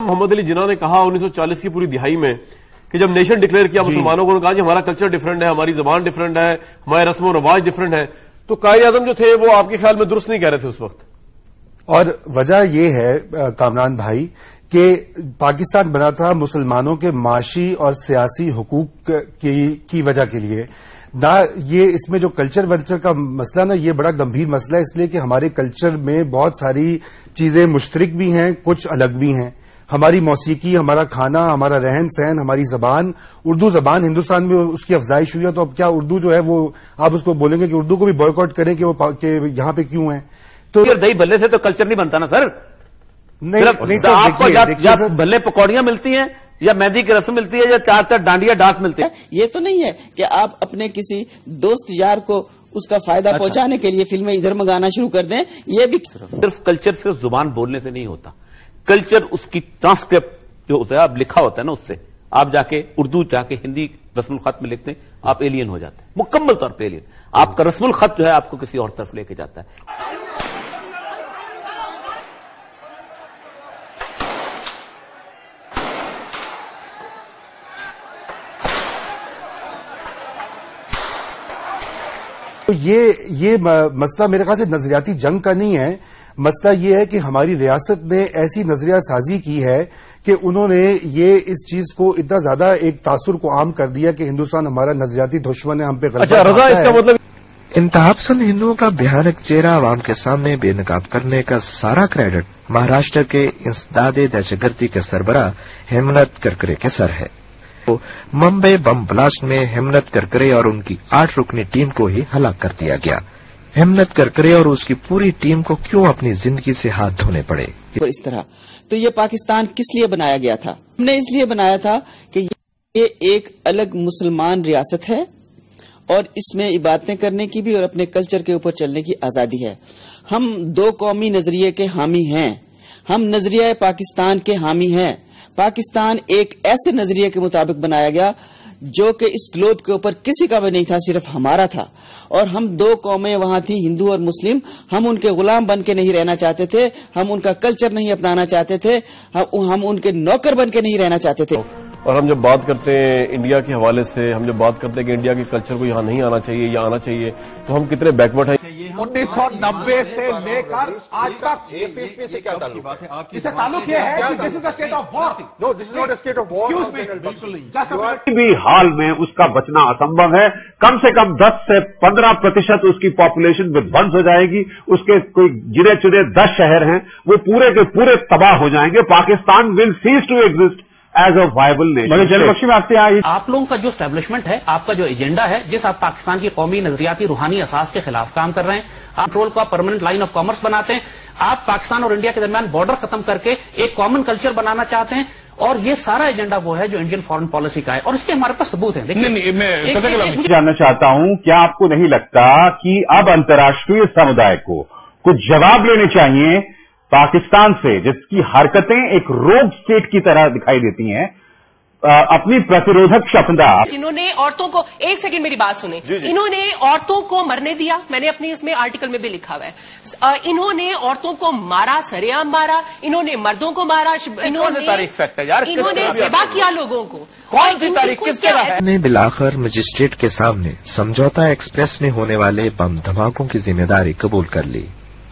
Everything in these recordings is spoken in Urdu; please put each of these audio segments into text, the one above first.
محمد علی جناح نے کہا 1940 کی پوری دہائی میں کہ جب نیشن ڈکلیئر کیا مسلمانوں کو، کہا کہ ہمارا کلچر ڈفرینٹ ہے، ہماری زبان ڈفرینٹ ہے، ہمارے رسم و رواج ڈفرینٹ ہے، تو قائد اعظم جو تھے وہ آپ کے خیال میں درست نہیں کہہ رہے تھے اس وقت؟ اور وجہ یہ ہے کامران بھائی کہ پاکستان بنا تھا مسلمانوں کے معاشی اور سیاسی حقوق کی وجہ کے لیے، نہ یہ اس میں جو کلچر ولچر کا مسئلہ نا، یہ بڑا گمبھیر مسئلہ ہے، اس لیے کہ ہمارے کلچر میں بہت ساری چیزیں مشترک بھی ہیں، کچھ الگ بھی ہیں۔ ہماری موسیقی، ہمارا کھانا، ہمارا رہن سہن، ہماری زبان، اردو زبان ہندوستان میں اس کی افزائش ہوئی ہے، تو اب کیا اردو جو ہے وہ آپ اس کو بولیں گے کہ اردو کو بھی بوائکاٹ کریں کہ وہ یہاں پہ کیوں ہے؟ تو دہی بھلے سے تو کلچر نہیں بنتا نا سر۔ نہیں آپ کو جب بھلے پکوڑیاں ملتی ہیں یا مہندی کی رسم ملتی ہے یا چار ڈانڈیا ڈانس ملتے ہیں، یہ تو نہیں ہے کہ آپ اپنے کسی دوست یار کو اس کا فائدہ پہنچانے کے لیے فلمیں ادھر منگانا شروع کر دیں۔ یہ بھی صرف کلچر صرف زبان بولنے سے نہیں ہوتا، کلچر اس کی ٹرانسکرپٹ جو ہوتا ہے، اب لکھا ہوتا ہے نا، اس سے آپ جا کے اردو جا کے ہندی رسم الخط میں لکھتے ہیں، آپ ایلین ہو جاتے ہیں، مکمل طور پہ ایلین۔ آپ کا رسم الخط جو ہے آپ کو کسی اور طرف لے کے جاتا ہے۔ تو یہ مسئلہ میرے خیال سے نظریاتی جنگ کا نہیں ہے، مسئلہ یہ ہے کہ ہماری ریاست نے ایسی نظریہ سازی کی ہے کہ انہوں نے یہ اس چیز کو اتنا زیادہ ایک تاثر کو عام کر دیا کہ ہندوستان ہمارا نظریاتی دشمن ہے، ہم پہ غلبہ رضا اس کا مطلب انتہا پسند ہندوؤں کا بھیانک چہرہ عوام کے سامنے بے نقاب کرنے کا سارا کریڈٹ مہاراشٹر کے انسداد دہشت گردی کے سربراہ ہیمنت کرکرے کے سر ہے۔ ممبئی بم بلاسٹ میں ہیمنت کرکرے اور ان کی 8 رکنی ٹیم کو ہی ہلاک کر دیا گیا۔ ہیمنت کرکرے اور اس کی پوری ٹیم کو کیوں اپنی زندگی سے ہاتھ دھونے پڑے؟ اس طرح تو یہ پاکستان کس لیے بنایا گیا تھا؟ ہم نے اس لیے بنایا تھا کہ یہ ایک الگ مسلمان ریاست ہے اور اس میں عبادتیں کرنے کی بھی اور اپنے کلچر کے اوپر چلنے کی آزادی ہے۔ ہم 2 قومی نظریے کے حامی ہیں، ہم نظریہ پاکستان کے حامی ہیں۔ پاکستان ایک ایسے نظریے کے مطابق بنایا گیا جو کہ اس گلوب کے اوپر کسی کا بھی نہیں تھا، صرف ہمارا تھا، اور ہم 2 قومیں وہاں تھیں، ہندو اور مسلم۔ ہم ان کے غلام بن کے نہیں رہنا چاہتے تھے، ہم ان کا کلچر نہیں اپنانا چاہتے تھے، ہم ان کے نوکر بن کے نہیں رہنا چاہتے تھے۔ اور ہم جب بات کرتے ہیں انڈیا کے حوالے سے، ہم جب بات کرتے ہیں کہ انڈیا کے کلچر کو یہاں نہیں آنا چاہیے یا آنا چاہیے، تو ہم کتنے بیکورڈ ہیں۔ 1990 سے لے کر آج تک سے کیا تعلق ہے؟ اس سے تعلق یہ ہے کہ this is a state of war. No, this is not a state of war. بھی حال میں اس کا بچنا اسمبھو ہے۔ کم سے کم 10 سے 15% اس کی پاپولیشن ودھونس ہو جائے گی۔ اس کے کوئی گنے چنے 10 شہر ہیں، وہ پورے کے پورے تباہ ہو جائیں گے۔ Pakistan will cease to exist as a viable nation. آپ لوگوں کا جو اسٹیبلشمنٹ ہے، آپ کا جو ایجنڈا ہے، جس آپ پاکستان کی قومی نظریاتی روحانی اساس کے خلاف کام کر رہے ہیں، آپ کنٹرول کو پرماننٹ لائن آف کامرس بناتے ہیں، آپ پاکستان اور انڈیا کے درمیان بارڈر ختم کر کے ایک کامن کلچر بنانا چاہتے ہیں، اور یہ سارا ایجنڈا وہ ہے جو انڈین فارن پالیسی کا ہے، اور اس کے ہمارے پاس ثبوت ہیں۔ میں جاننا چاہتا ہوں، کیا آپ کو نہیں لگتا کہ اب انترراشٹریہ سمودائے کو کچھ جواب لینے چاہیے پاکستان سے، جس کی حرکتیں ایک روگ اسٹیٹ کی طرح دکھائی دیتی ہیں، اپنی پرتیروھک شپندا؟ جنہوں نے عورتوں کو، ایک سیکنڈ میری بات سنیں، انہوں نے عورتوں کو مرنے دیا، میں نے اپنی اس میں آرٹیکل میں بھی لکھا ہوا ہے، انہوں نے عورتوں کو مارا، سر عام مارا، انہوں نے مردوں کو مارا، انہوں نے ذبح کیا لوگوں کو۔ کون سی تاریخ کس طرح نے بالآخر مجسٹریٹ کے سامنے سمجھوتا ایکسپریس میں ہونے والے بم دھماکوں کی ذمہ داری قبول کر لی۔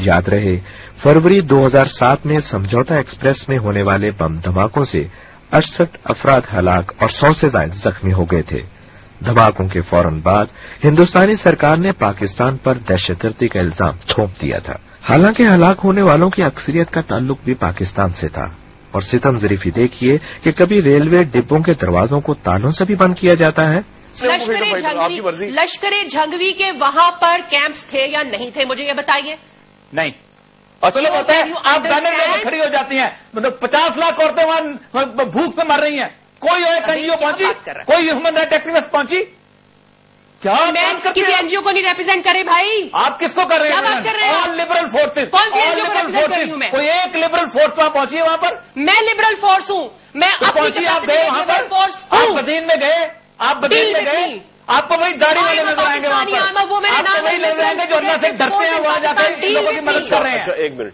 یاد رہے، فروری 2007 میں سمجھوتا ایکسپریس میں ہونے والے بم دھماکوں سے 68 افراد ہلاک اور 100 سے زائد زخمی ہو گئے تھے۔ دھماکوں کے فوراً بعد ہندوستانی سرکار نے پاکستان پر دہشت گردی کا الزام تھوپ دیا تھا، حالانکہ ہلاک ہونے والوں کی اکثریت کا تعلق بھی پاکستان سے تھا۔ اور ستم ظریفی دیکھیے کہ کبھی ریلوے ڈبوں کے دروازوں کو تالوں سے بھی بند کیا جاتا ہے۔ لشکر جھنگوی کے وہاں پر کیمپس تھے یا نہیں تھے، مجھے یہ بتائیے۔ نہیں، اصل بات ہے آپ گانے میں کھڑی ہو جاتی ہیں، 50 لاکھ عورتیں وہاں بھوک سے مر رہی ہیں، کوئی این جی او پہنچی، کوئی ہیومن رائٹ ایکٹیوسٹ پہنچی؟ کیا میں کسی این جی او کو نہیں ریپرزینٹ کرے بھائی، آپ کس کو کر رہے ہیں؟ آل لبرل فورسز، کون سی این جی او کو ریپرزینٹ کر رہی ہوں میں؟ کوئی ایک لبرل فورس وہاں پہنچی ہے؟ وہاں پر میں لبرل فورس ہوں، میں پہنچی، آپ گئے وہاں پر، آپ بدین میں گئے، آپ بدین میں گئے، آپ کو وہی داڑھی والے نظر آئیں گے وہاں پر، آپ کو وہی نظر آئیں گے جو اللہ سے ڈرتے ہیں، وہاں جا کر ان لوگوں کی مدد کر رہے ہیں۔ اچھا ایک minute,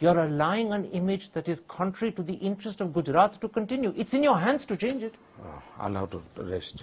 You are allowing an image that is contrary to the interest of Gujarat to continue. It's in your hands to change it. I'll have to rest.